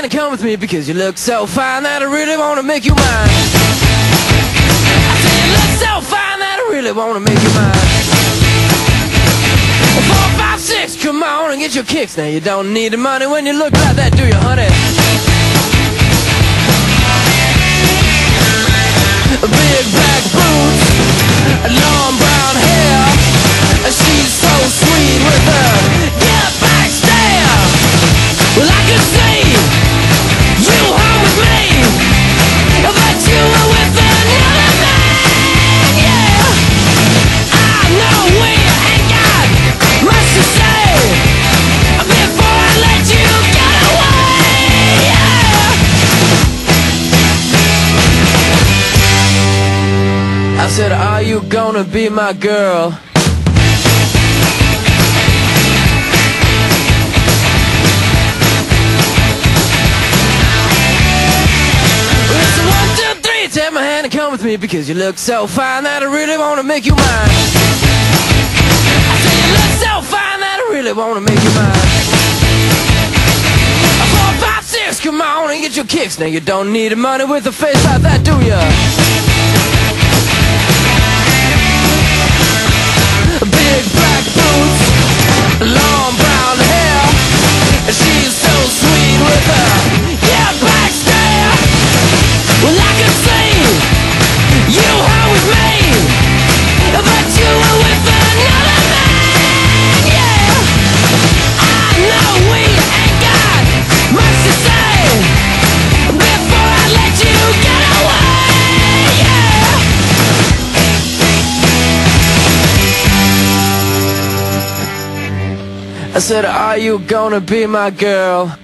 and come with me because you look so fine that I really wanna make you mine. I say you look so fine that I really wanna make you mine. 4, 5, 6, come on and get your kicks. Now you don't need the money when you look like that, do you, honey? Big black boots, long brown hair. She's so sweet with her get back stare. Well, I could see you home with me, but you were with another man, yeah. I know we ain't got much to say before I let you get away, yeah. I said, are you gonna be my girl? Take my hand and come with me because you look so fine that I really wanna make you mine. I say you look so fine that I really wanna make you mine. 4, 5, 6, come on and get your kicks. Now you don't need the money with a face like that, do ya? Big black boots, long brown hair. She's so sweet with her yeah, back stare. Well, I could see you home with me, but you were with another man, yeah. I know we ain't got much to say before I let you get away, yeah. I said, are you gonna be my girl?